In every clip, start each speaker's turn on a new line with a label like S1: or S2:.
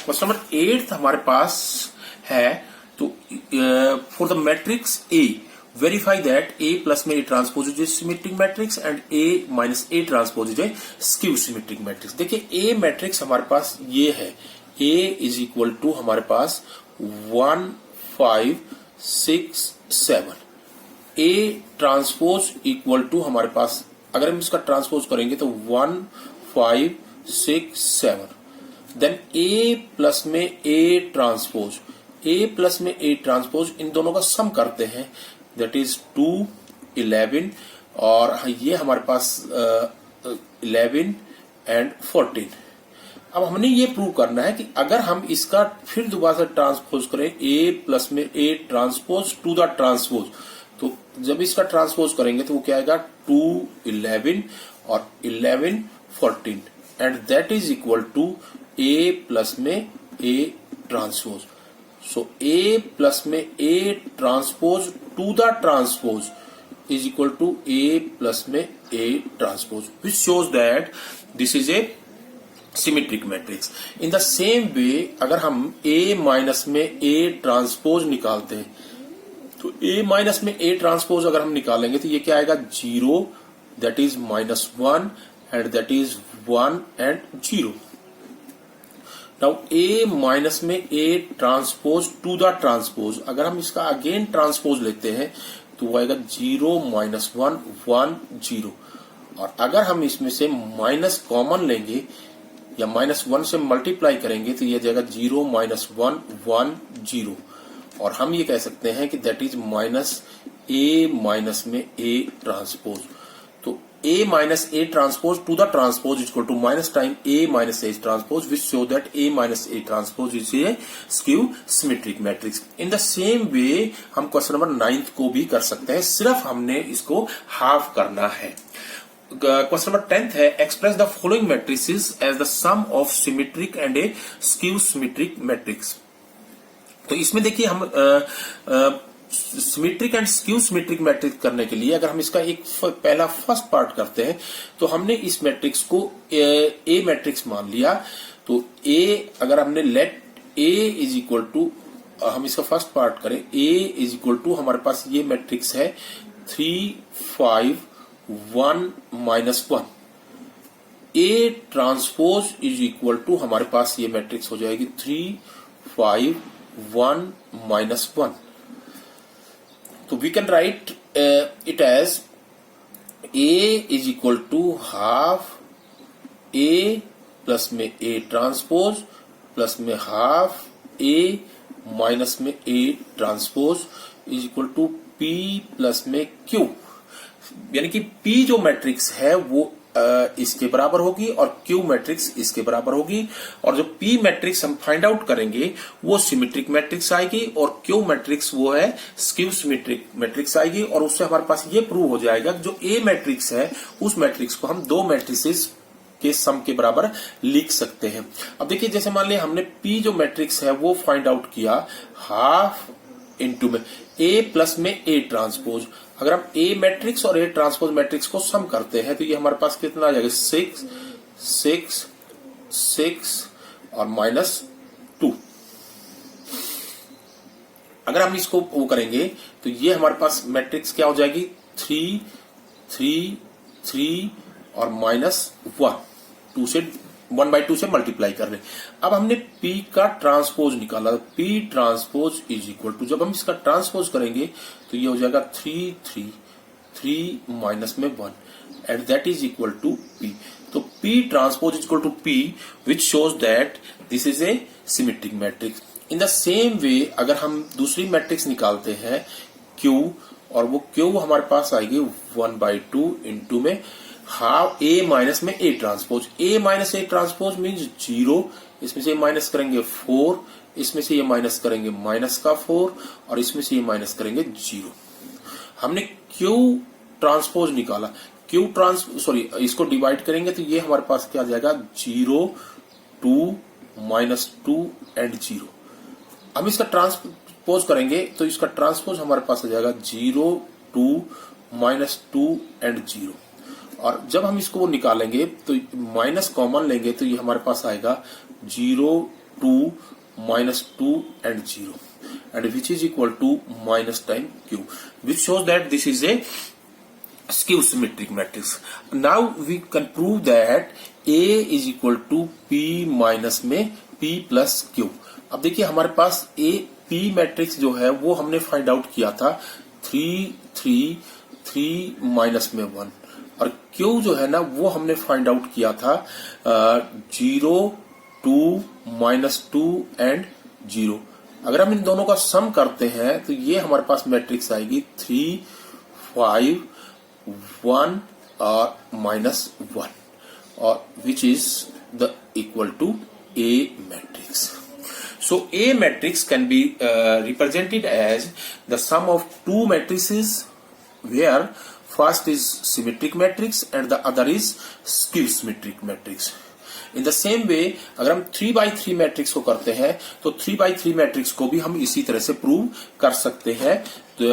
S1: Question number 8 हमारे पास है, तो for the matrix A verify that A plus में A transpose is a symmetric matrix and A minus A transpose is a skew symmetric matrix. देखिए A matrix हमारे पास ये है, ए इज इक्वल टू हमारे पास 1 5 6 7। ए ट्रांसपोज इक्वल टू हमारे पास, अगर हम इसका ट्रांसपोज करेंगे तो 1 5 6 7। देन ए प्लस में ए ट्रांसपोज, ए प्लस में ए ट्रांसपोज, इन दोनों का सम करते हैं, दैट इज 2 11, और ये हमारे पास 11 एंड 14। अब हमने ये प्रूव करना है कि अगर हम इसका फिर दोबारा से ट्रांसपोज करें, ए प्लस में A transpose to the transpose, तो जब इसका ट्रांसपोज करेंगे तो वो क्या आएगा 2 11 और 11 14, and that is equal to A plus में A transpose. So A plus में A transpose to the transpose is equal to A plus में A transpose, which shows that this is a symmetric matrix. In the same way अगर हम ए minus में A transpose निकालते हैं, तो A minus में A transpose अगर हम निकालेंगे तो ये क्या आएगा 0, that is -1 and that is 1 and 0। Now A minus में A transpose to the transpose, अगर हम इसका अगेन ट्रांसपोज लेते हैं तो वो आएगा 0 -1 1 0, और अगर हम इसमें से माइनस कॉमन लेंगे या -1 से मल्टीप्लाई करेंगे तो ये जाएगा 0 -1 1 0, और हम ये कह सकते हैं कि दैट इज माइनस में ए ट्रांसपोज। तो A minus A transpose to the transpose is equal to minus time A minus A transpose, which show that A minus A transpose is a skew symmetric matrix. In the same way हम question number 9 को भी कर सकते हैं, सिर्फ हमने इसको half करना है। क्वेश्चन नंबर 10 है, express the following matrices as the sum of symmetric and a skew symmetric matrix. तो इसमें देखिए हम symmetric and skew symmetric matrix करने के लिए अगर हम इसका एक पहला फर्स्ट पार्ट करते हैं, तो हमने इस मैट्रिक्स को ए मैट्रिक्स मान लिया। तो ए अगर हमने let A is equal to, हम इसका फर्स्ट पार्ट करें, ए इज इक्वल टू हमारे पास ये मैट्रिक्स है 3 5 1 -1। A transpose is equal to हमारे पास ये मैट्रिक्स हो जाएगी 3 5 1 -1। तो we can write it as A is equal to half A plus में ए ट्रांसपोज प्लस में हाफ ए माइनस में A transpose is equal to P plus में क्यू, यानी कि पी जो मैट्रिक्स है वो इसके बराबर होगी और क्यू मैट्रिक्स इसके बराबर होगी, और जो पी मैट्रिक्स हम फाइंड आउट करेंगे वो सिमेट्रिक मैट्रिक्स आएगी और क्यू मैट्रिक्स वो है स्क्यू सिमेट्रिक मैट्रिक्स आएगी, और उससे हमारे पास ये प्रूव हो जाएगा कि जो ए मैट्रिक्स है उस मैट्रिक्स को हम दो मैट्रिसेस के सम के बराबर लिख सकते हैं। अब देखिए जैसे मान लिया हमने पी जो मैट्रिक्स है वो फाइंड आउट किया हाफ इंटू में ए प्लस में ए ट्रांसपोज, अगर हम ए मैट्रिक्स और ए ट्रांसपोज मैट्रिक्स को सम करते हैं तो ये हमारे पास कितना आ जाएगा 6 6 6 और -2। अगर हम इसको वो करेंगे तो ये हमारे पास मैट्रिक्स क्या हो जाएगी 3 3 3 और -1, 2 से 1/2 से मल्टीप्लाई कर रहे हैं। अब हमने P का ट्रांसपोज निकाला, P transpose is equal to, जब हम इसका ट्रांसपोज करेंगे तो ये हो जाएगा 3 3 3 माइनस में 1 and that is equal to P। तो P transpose is equal to P which shows that this is a symmetric matrix. In the same way अगर हम दूसरी मैट्रिक्स निकालते हैं Q, और वो Q हमारे पास आएगी 1/2 इंटू में हाफ ए माइनस में A transpose, A minus A transpose means 0, इसमें से ये माइनस करेंगे 4, इसमें से ये माइनस करेंगे -4 और इसमें से ये माइनस करेंगे 0। हमने क्यू ट्रांसपोज निकाला, इसको डिवाइड करेंगे तो ये हमारे पास क्या आ जाएगा 0 2 -2 एंड 0। हम इसका ट्रांसपोज करेंगे तो इसका ट्रांसपोज हमारे पास आ जाएगा 0 2 -2 एंड 0, और जब हम इसको निकालेंगे तो माइनस कॉमन लेंगे तो ये हमारे पास आएगा 0 2 minus 2 and 0, and which is equal to minus time q, which shows that this is a skew symmetric matrix. Now we can prove that A is equal to P minus में P plus Q. अब देखिए हमारे पास A P matrix जो है वो हमने find out किया था 3 3 3 माइनस में 1, और Q जो है ना वो हमने फाइंड आउट किया था 0 2 माइनस 2 एंड 0. अगर हम इन दोनों का सम करते हैं तो ये हमारे पास मैट्रिक्स आएगी 3 5 1 और माइनस 1, और which is the equal to A matrix. So A matrix can be represented as the sum of two matrices where first is symmetric matrix and the other is skew symmetric matrix. In the same way अगर हम 3 by 3 matrix को करते हैं तो 3 by 3 matrix को भी हम इसी तरह से प्रूव कर सकते हैं. तो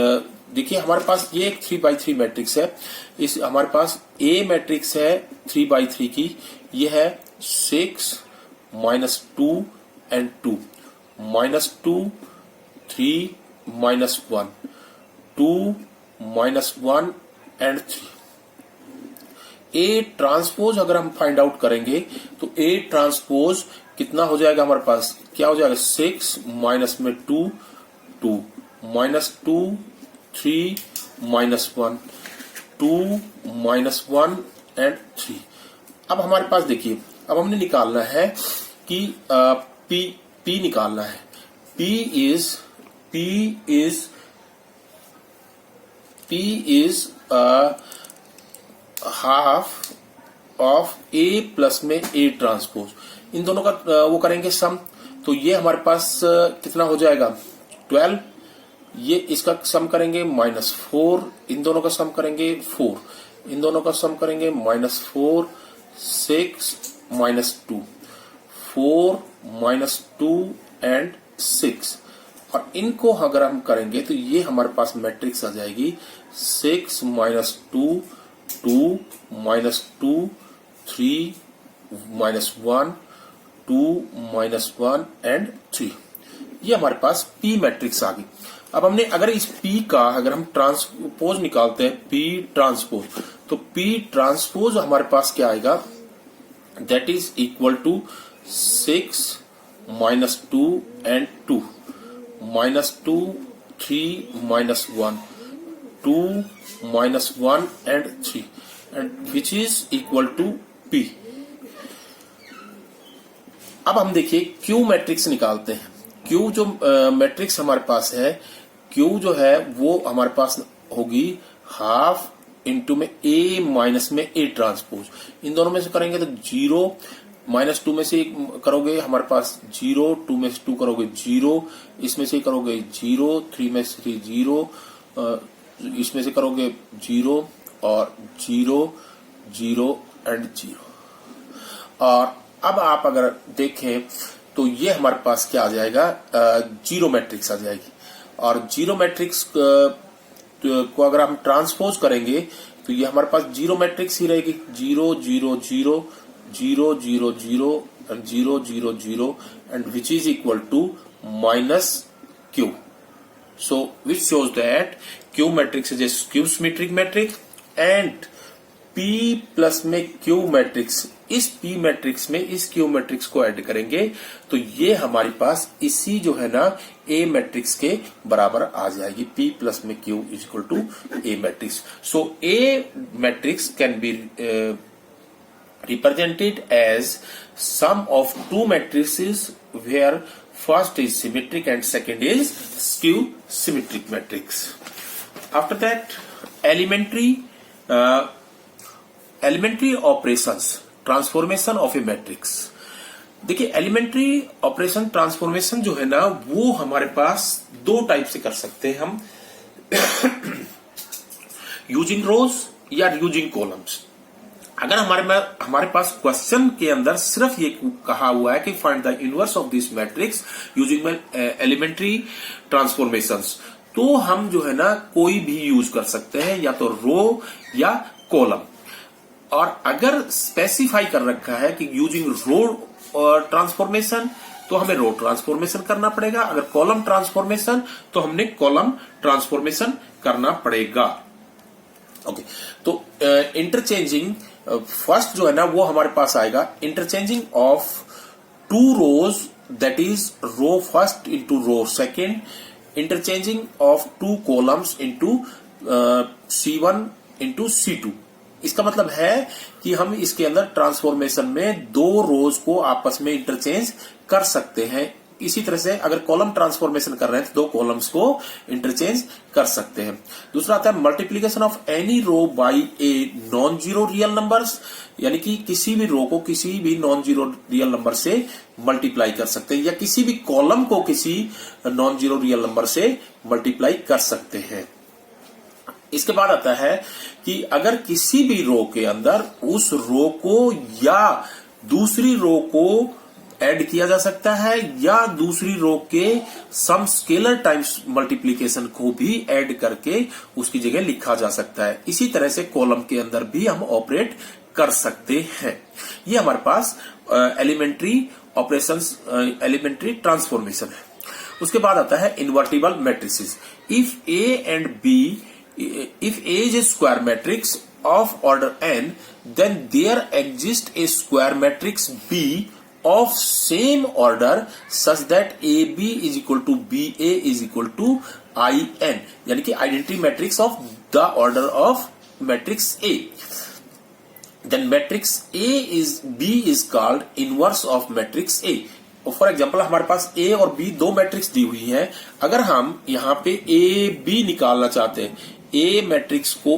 S1: देखिए हमारे पास ये एक 3 by 3 मैट्रिक्स है. इस हमारे पास A मैट्रिक्स है 3 by 3 की, ये है 6 minus 2 and 2 minus 2 3 minus 1 2 minus 1 and 3. A transpose अगर हम फाइंड आउट करेंगे तो A ट्रांसपोज कितना हो जाएगा हमारे पास, क्या हो जाएगा 6 माइनस में 2 2 माइनस 2 3 माइनस 1 2 माइनस 1 एंड 3. अब हमारे पास देखिए अब हमने निकालना है कि P निकालना है. P is half of A plus में A ट्रांसपोज. इन दोनों का वो करेंगे सम, तो ये हमारे पास कितना हो जाएगा 12. ये इसका सम करेंगे -4, इन दोनों का सम करेंगे 4, इन दोनों का सम करेंगे -4 6 -2 4 -2 एंड 6, और इनको अगर हम करेंगे तो ये हमारे पास मैट्रिक्स आ जाएगी 6 -2 2 -2 3 -1 2 -1 एंड 3. ये हमारे पास P मैट्रिक्स आ गई. अब हमने अगर इस P का अगर हम ट्रांसपोज निकालते हैं P ट्रांसपोज, तो P ट्रांसपोज हमारे पास क्या आएगा, that is equal to 6 -2 and 2 -2 3 -1 2 -1 and 3, and which is equal to P. अब हम देखिए Q मैट्रिक्स निकालते हैं. Q जो मैट्रिक्स हमारे पास है, Q जो है वो हमारे पास होगी हाफ इंटू में A माइनस में A ट्रांसपोज. इन दोनों में से करेंगे तो 0 -2 में से करोगे हमारे पास 0 2 में से 2 करोगे 0, इसमें से करोगे 0 3 में से 0, इसमें से करोगे 0 और 0 0 एंड 0. और अब आप अगर देखें तो ये हमारे पास क्या आ जाएगा, जीरो मैट्रिक्स आ जाएगी. और जीरो मैट्रिक्स को अगर हम ट्रांसपोज करेंगे तो ये हमारे पास जीरो मैट्रिक्स ही रहेगी 0 0 0 0 0 0 and 0 0 0, and which is equal to minus Q. So which shows that Q matrix is a skew symmetric matrix, and P plus में Q मैट्रिक्स, इस P मैट्रिक्स में इस Q मैट्रिक्स को ऐड करेंगे तो ये हमारे पास इसी जो है ना A मैट्रिक्स के बराबर आ जाएगी. P प्लस में Q is equal to A matrix. So A matrix can be represented as sum of two matrices where first is symmetric and second is skew symmetric matrix. After that, elementary operations, transformation of a matrix. देखिए elementary operation transformation जो है ना वो हमारे पास दो type से कर सकते हैं हम, यूजिंग रोज या यूजिंग कॉलम्स. अगर हमारे पास क्वेश्चन के अंदर सिर्फ ये कहा हुआ है कि find the inverse of this matrix using elementary transformations, तो हम जो है ना कोई भी यूज कर सकते हैं, या तो रो या कॉलम. और अगर स्पेसिफाई कर रखा है कि यूजिंग रो ट्रांसफॉर्मेशन तो हमें रो ट्रांसफॉर्मेशन करना पड़ेगा, अगर कॉलम ट्रांसफॉर्मेशन तो हमने कॉलम ट्रांसफॉर्मेशन करना पड़ेगा। ओके, तो इंटरचेंजिंग फर्स्ट जो है ना वो हमारे पास आएगा interchanging of two rows, that is row first into row second, interchanging of two columns into C1 into C2। इसका मतलब है कि हम इसके अंदर ट्रांसफॉर्मेशन में दो रोज को आपस में इंटरचेंज कर सकते हैं। इसी तरह से अगर कॉलम ट्रांसफॉर्मेशन कर रहे हैं तो दो कॉलम्स को इंटरचेंज कर सकते हैं। दूसरा आता है multiplication of any row by a non zero real numbers, यानी कि किसी भी रो को किसी भी नॉन जीरो रियल नंबर से मल्टीप्लाई कर सकते हैं, या किसी भी कॉलम को किसी नॉन जीरो रियल नंबर से मल्टीप्लाई कर सकते हैं। इसके बाद आता है कि अगर किसी भी रो के अंदर उस रो को या दूसरी रो को ऐड किया जा सकता है, या दूसरी रो के सम स्केलर टाइम्स मल्टीप्लीकेशन को भी ऐड करके उसकी जगह लिखा जा सकता है। इसी तरह से कॉलम के अंदर भी हम ऑपरेट कर सकते हैं। ये हमारे पास एलिमेंट्री ऑपरेशंस, एलिमेंट्री ट्रांसफॉर्मेशन है। उसके बाद आता है invertible matrices. If A and B, if A is a square matrix of order n, then there exists a square matrix B of same order such that AB is equal to BA is equal to IN, यानी कि identity matrix of the order of matrix A। Then matrix A is B is called inverse of matrix A। For example हमारे पास A और B दो matrix दी हुई है। अगर हम यहाँ पे A B निकालना चाहते हैं, A मैट्रिक्स को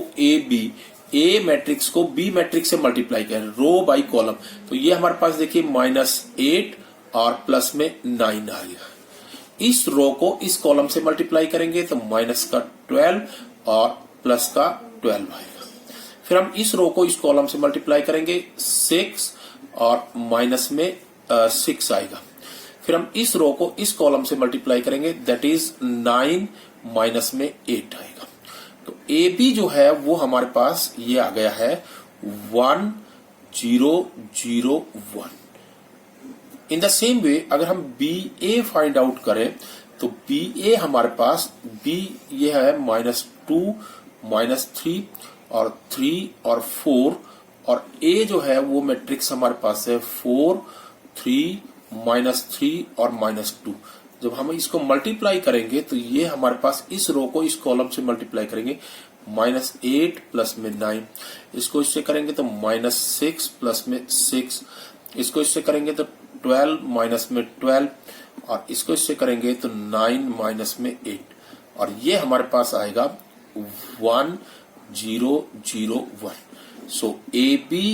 S1: A मैट्रिक्स को B मैट्रिक्स से मल्टीप्लाई करें रो बाई कॉलम, तो ये हमारे पास देखिए -8 और प्लस में 9 आएगा। इस रो को इस कॉलम से मल्टीप्लाई करेंगे तो माइनस का 12 और प्लस का 12 आएगा। फिर हम इस रो को इस कॉलम से मल्टीप्लाई करेंगे 6 और माइनस में 6 आएगा। फिर हम इस रो को इस कॉलम से मल्टीप्लाई करेंगे, दैट इज 9 माइनस में 8 आएगा। तो ए बी जो है वो हमारे पास ये आ गया है 1 0 0 1। इन द सेम वे अगर हम बी ए फाइंड आउट करें तो बी ए हमारे पास बी ये है -2 -3 और 3 और 4, और ए जो है वो मैट्रिक्स हमारे पास है 4 3 -3 और -2। जब हम इसको मल्टीप्लाई करेंगे तो ये हमारे पास इस रो को इस कॉलम से मल्टीप्लाई करेंगे -8 प्लस में 9, इसको इससे करेंगे तो -6 प्लस में 6, इसको इससे करेंगे तो 12 माइनस में 12, और इसको इससे करेंगे तो 9 माइनस में 8, और ये हमारे पास आएगा 1 0 0 1। So A B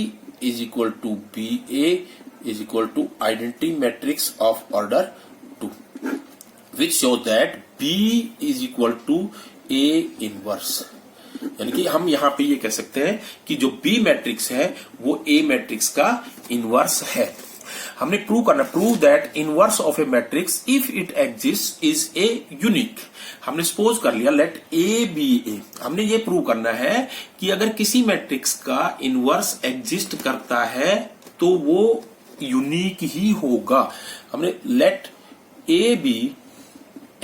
S1: is equal to B A is equal to identity matrix of order 2, which shows that B is equal to A inverse। यानी कि हम यहाँ पे ये कह सकते हैं कि जो B मैट्रिक्स है वो A मैट्रिक्स का इनवर्स है। हमने प्रूव करना, prove that inverse of a matrix if it exist is a unique. हमने सपोज कर लिया लेट ए बी ए, हमने ये प्रूव करना है कि अगर किसी मैट्रिक्स का इनवर्स एग्जिस्ट करता है तो वो यूनिक ही होगा। हमने let A B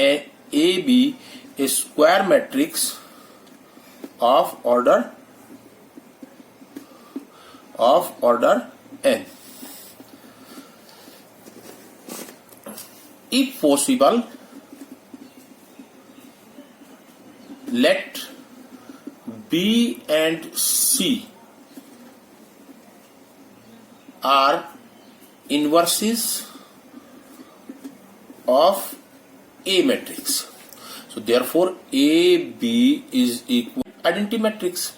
S1: a square matrix of order n, if possible let B and C are inverses of A matrix. So therefore AB is equal to identity matrix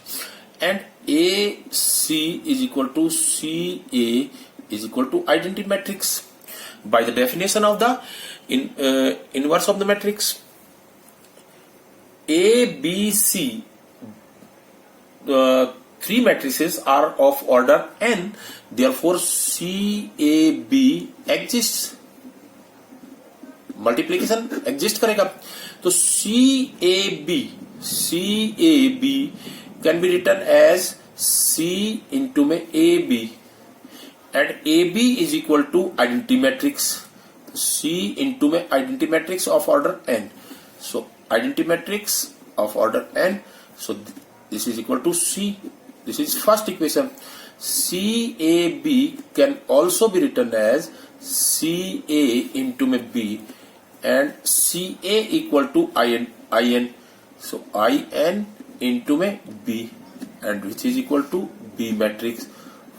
S1: and AC is equal to CA is equal to identity matrix. By the definition of the inverse of the matrix, A, B, C, three matrices are of order n, therefore CAB exists, multiplication exist करेगा। तो CAB can be written as C into में AB, and AB is equal to identity matrix, C into में identity matrix of order n. So identity matrix of order n. So this is equal to C. This is first equation. CAB can also be written as CA into में B and CA equal to IN. So IN into में B and which is equal to B matrix.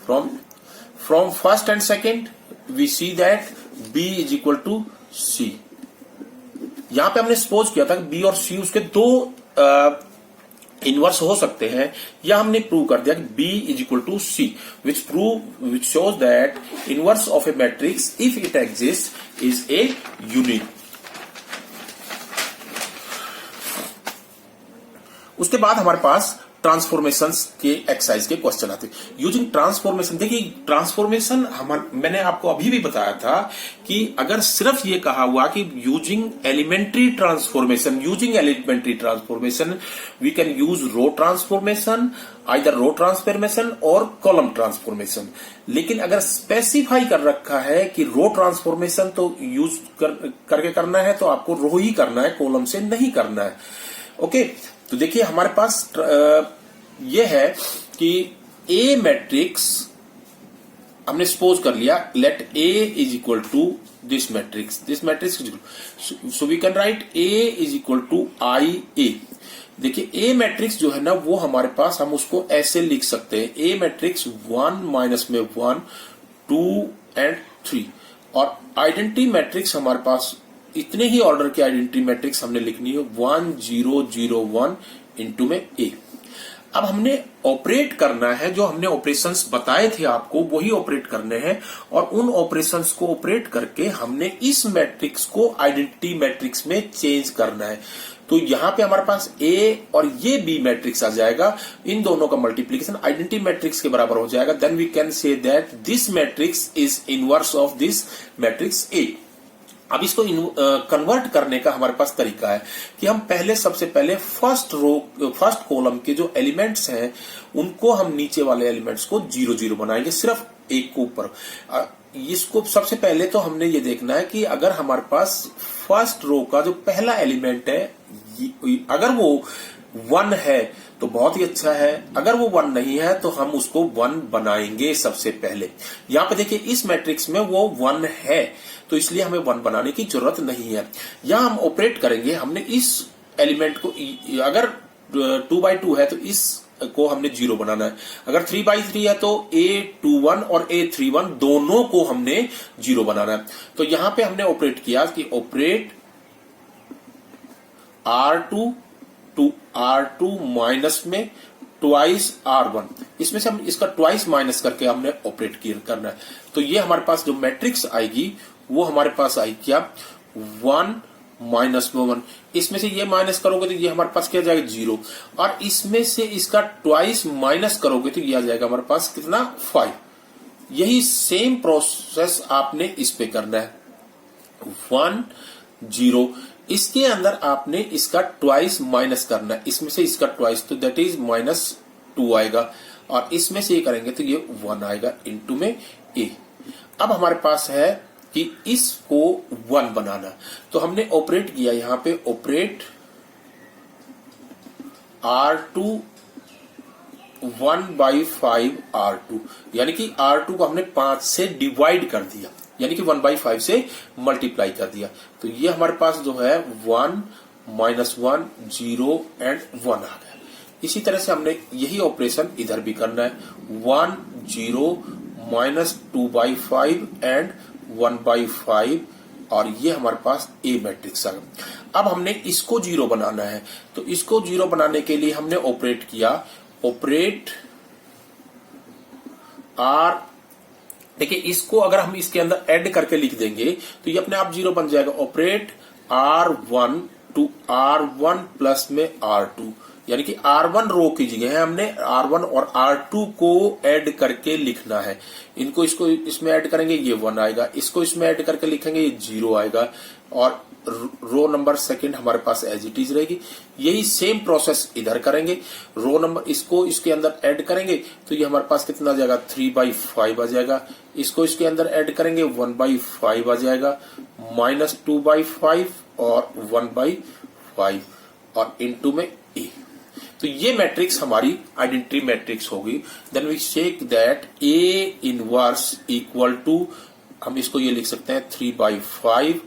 S1: From first and second we see that B is equal to C. यहां पे हमने suppose किया था कि B और सी उसके दो इनवर्स हो सकते हैं, या हमने प्रूव कर दिया कि B is equal to C, which shows that inverse of a matrix if it exist is a unique. उसके बाद हमारे पास ट्रांसफॉर्मेशंस के एक्सरसाइज के क्वेश्चन आते हैं. यूजिंग ट्रांसफॉर्मेशन, देखिए ट्रांसफॉर्मेशन मैंने आपको अभी भी बताया था कि अगर सिर्फ ये कहा हुआ कि using elementary transformation we can use row transformation, either row transformation और कॉलम ट्रांसफॉर्मेशन. लेकिन अगर स्पेसिफाई कर रखा है कि रो ट्रांसफॉर्मेशन तो यूज करके करना है, तो आपको रो ही करना है, कॉलम से नहीं करना है. ओके, तो देखिए हमारे पास ये है कि ए मैट्रिक्स हमने सपोज कर लिया, let A is equal to this matrix so we can write A is equal to I A. देखिए ए मैट्रिक्स जो है ना वो हमारे पास, हम उसको ऐसे लिख सकते हैं, ए मैट्रिक्स 1 माइनस में 1 2 एंड 3. और आइडेंटिटी मैट्रिक्स हमारे पास इतने ही ऑर्डर की आइडेंटिटी मैट्रिक्स हमने लिखनी है 1 0 0 1 इंटू में ए. अब हमने ऑपरेट करना है, जो हमने ऑपरेशंस बताए थे आपको वही ऑपरेट करने हैं, और उन ऑपरेशंस को ऑपरेट करके हमने इस मैट्रिक्स को आइडेंटिटी मैट्रिक्स में चेंज करना है. तो यहां पे हमारे पास ए और ये बी मैट्रिक्स आ जाएगा, इन दोनों का मल्टीप्लीकेशन आइडेंटिटी मैट्रिक्स के बराबर हो जाएगा. Then we can say that this matrix is inverse of this matrix A. अब इसको कन्वर्ट करने का हमारे पास तरीका है कि हम सबसे पहले फर्स्ट कॉलम के जो एलिमेंट्स हैं उनको हम नीचे वाले एलिमेंट्स को 0 0 बनाएंगे, सिर्फ एक को ऊपर. इसको सबसे पहले तो हमने ये देखना है कि अगर हमारे पास फर्स्ट रो का जो पहला एलिमेंट है अगर वो 1 है तो बहुत ही अच्छा है, अगर वो 1 नहीं है तो हम उसको 1 बनाएंगे सबसे पहले. यहां पे देखिए इस मैट्रिक्स में वो 1 है, तो इसलिए हमें 1 बनाने की जरूरत नहीं है. यहां हम ऑपरेट करेंगे, हमने इस एलिमेंट को, अगर 2 by 2 है तो इस को हमने 0 बनाना है, अगर 3 by 3 है तो A21 और A31 दोनों को हमने 0 बनाना है. तो यहां पे हमने ऑपरेट किया कि operate R2 to R2 minus में ट्वाइस R1, इसमें से हम इसका ट्वाइस माइनस करके हमने ऑपरेट करना है. तो ये हमारे पास जो मैट्रिक्स आएगी वो हमारे पास आएगी क्या 1 माइनस में 1, इसमें से ये माइनस करोगे तो ये हमारे पास क्या जाएगा 0, और इसमें से इसका ट्वाइस माइनस करोगे तो ये आ जाएगा हमारे पास कितना 5. यही सेम प्रोसेस आपने इस पे करना है 1 0, इसके अंदर आपने इसका ट्वाइस माइनस करना है, इसमें से इसका ट्वाइस तो दैट इज -2 आएगा, और इसमें से ये करेंगे तो ये 1 आएगा इनटू में ए. अब हमारे पास है कि इसको 1 बनाना, तो हमने ऑपरेट किया यहां पे ऑपरेट R2 1/5 R2, यानी कि R2 को हमने 5 से डिवाइड कर दिया, यानी कि 1/5 से मल्टीप्लाई कर दिया. तो ये हमारे पास जो है 1 -1 0 एंड 1 आ गया. इसी तरह से हमने यही ऑपरेशन इधर भी करना है 1 0 -2/5 एंड 1/5, और ये हमारे पास ए मैट्रिक्स आ गया. अब हमने इसको 0 बनाना है, तो इसको 0 बनाने के लिए हमने ऑपरेट किया ऑपरेट R. देखिए इसको अगर हम इसके अंदर ऐड करके लिख देंगे तो ये अपने आप 0 बन जाएगा. Operate R1 to R1 plus में R2, यानी कि R1 रो की जगह हमने R1 और R2 को ऐड करके लिखना है. इसको इसमें ऐड करेंगे ये 1 आएगा, इसको इसमें ऐड करके लिखेंगे ये 0 आएगा, और रो नंबर सेकंड हमारे पास एज इट इज रहेगी. यही सेम प्रोसेस इधर करेंगे, रो नंबर इसको इसके अंदर ऐड करेंगे तो ये हमारे पास कितना आ जाएगा 3/5 आ जाएगा, इसको इसके अंदर ऐड करेंगे 1/5 आ जाएगा, -2/5 और 1/5 और इनटू में a। तो ये मैट्रिक्स हमारी आइडेंटिटी मैट्रिक्स होगी। Then we check that a inverse equal to, हम इसको ये लिख सकते हैं 3/5,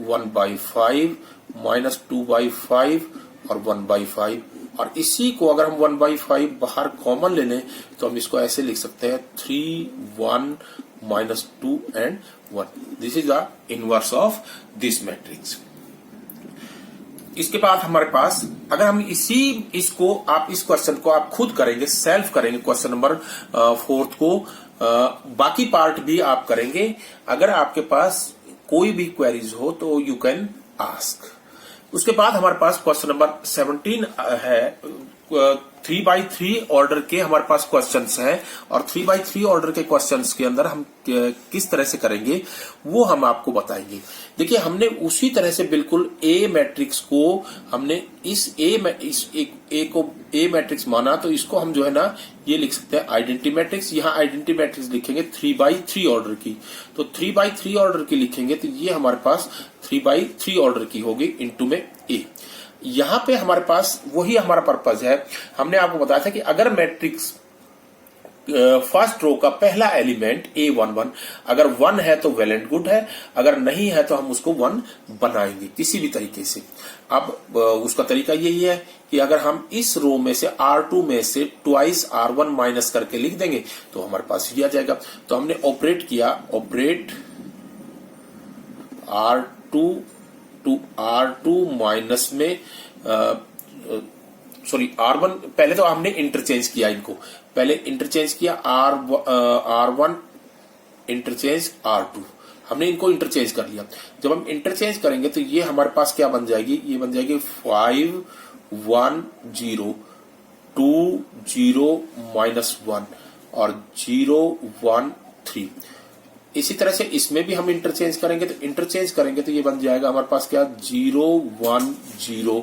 S1: 1/5, -2/5 और 1/5। और इसी को अगर हम 1/5 बाहर कॉमन ले लें तो हम इसको ऐसे लिख सकते हैं 3, 1, -2 and 1। This is the inverse of this matrix. इसके बाद हमारे पास अगर हम इसको आप इस क्वेश्चन को आप खुद करेंगे, सेल्फ करेंगे क्वेश्चन नंबर 4 को, बाकी पार्ट भी आप करेंगे। अगर आपके पास कोई भी क्वेरीज हो तो यू कैन आस्क। उसके बाद हमारे पास क्वेश्चन नंबर 17 है। 3/3 ऑर्डर के हमारे पास क्वेश्चंस हैं और 3/3 ऑर्डर के क्वेश्चंस के अंदर हम किस तरह से करेंगे वो हम आपको बताएंगे। देखिए, हमने उसी तरह से बिल्कुल ए मैट्रिक्स को हमने इस ए को ए मैट्रिक्स माना, तो इसको हम जो है ना ये लिख सकते हैं आइडेंटिटी मैट्रिक्स। यहाँ आइडेंटिटी मैट्रिक्स लिखेंगे 3/3 ऑर्डर की, तो 3/3 ऑर्डर की लिखेंगे तो ये हमारे पास 3/3 ऑर्डर की होगी इनटू में ए। यहां पे हमारे पास वही हमारा पर्पज है। हमने आपको बताया था कि अगर मैट्रिक्स फर्स्ट रो का पहला एलिमेंट A11 अगर 1 है तो वेल एंड गुड है, अगर नहीं है तो हम उसको 1 बनाएंगे किसी भी तरीके से। अब उसका तरीका यही है कि अगर हम इस रो में से R2 में से ट्वाइस R1 माइनस करके लिख देंगे तो हमारे पास ये आ जाएगा। तो हमने ऑपरेट किया, operate R2 to R2 minus में R1, पहले तो हमने इंटरचेंज किया, इनको पहले इंटरचेंज किया R1 इंटरचेंज R2, हमने इनको इंटरचेंज कर लिया। जब हम इंटरचेंज करेंगे तो ये हमारे पास क्या बन जाएगी, ये बन जाएगी 5, 1, 0, 2, 0, -1 और 0, 1, 3। इसी तरह से इसमें भी हम इंटरचेंज करेंगे, तो इंटरचेंज करेंगे तो ये बन जाएगा हमारे पास क्या 0, 1, 0,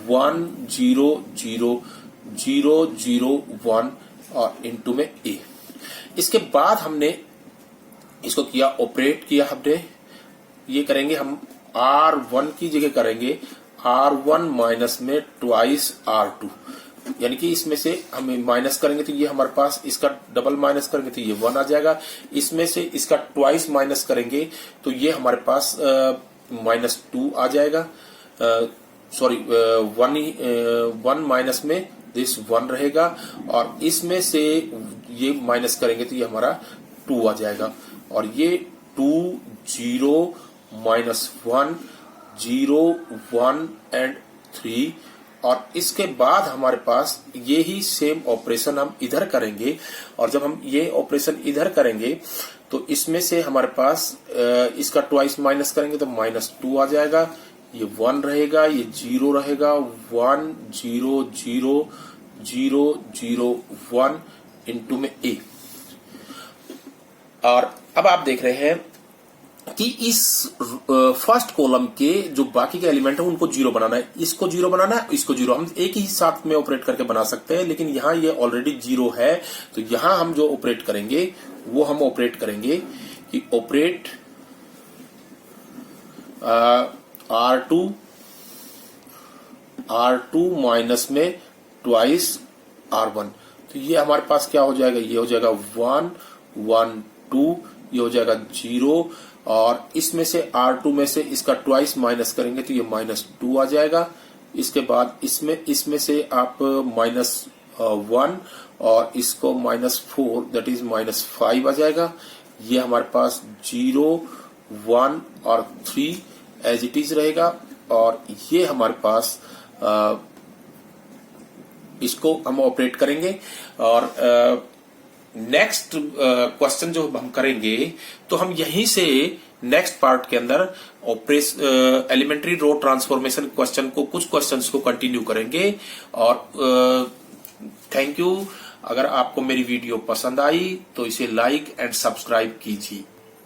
S1: 1, 0, 0, 0, 0, 1 और इनटू में ए। इसके बाद हमने इसको किया, ऑपरेट किया हमने, ये करेंगे हम R1 की जगह करेंगे R1 माइनस में ट्वाइस R2, यानी कि इसमें से हम माइनस करेंगे तो ये हमारे पास, इसका डबल माइनस करेंगे तो ये 1 आ जाएगा, इसमें से इसका ट्वाइस माइनस करेंगे तो ये हमारे पास -2 आ जाएगा। 1 माइनस में दिस 1 रहेगा और इसमें से ये माइनस करेंगे तो ये हमारा 2 आ जाएगा और ये 2, 0, -1, 0, 1 एंड 3। और इसके बाद हमारे पास ये ही सेम ऑपरेशन हम इधर करेंगे और जब हम ये ऑपरेशन इधर करेंगे तो इसमें से हमारे पास इसका ट्वाइस माइनस करेंगे तो -2 आ जाएगा, ये 1 रहेगा, ये 0 रहेगा, 1, 0, 0, 0, 0, 1 इनटू में ए। और अब आप देख रहे हैं कि इस फर्स्ट कॉलम के जो बाकी के एलिमेंट है उनको 0 बनाना है, इसको 0 बनाना है, इसको 0, हम एक ही साथ में ऑपरेट करके बना सकते हैं, लेकिन यहाँ ये ऑलरेडी 0 है। तो यहाँ हम जो ऑपरेट करेंगे वो हम ऑपरेट करेंगे कि ऑपरेट R2 माइनस में ट्वाइस R1, तो ये हमारे पास क्या हो जाएगा, ये हो जाएगा 1, 1, 2, ये हो जाएगा 0 और इसमें से R2 में से इसका ट्वाइस माइनस करेंगे तो ये -2 आ जाएगा। इसके बाद इसमें से आप -1 और इसको -4 दैट इज -5 आ जाएगा। ये हमारे पास 0, 1 और 3 एज इट इज रहेगा और ये हमारे पास इसको हम ऑपरेट करेंगे। और नेक्स्ट क्वेश्चन जो हम करेंगे तो हम यहीं से नेक्स्ट पार्ट के अंदर एलिमेंट्री रो ट्रांसफॉर्मेशन क्वेश्चन को, कुछ क्वेश्चंस को कंटिन्यू करेंगे। और थैंक यू। अगर आपको मेरी वीडियो पसंद आई तो इसे लाइक एंड सब्सक्राइब कीजिए।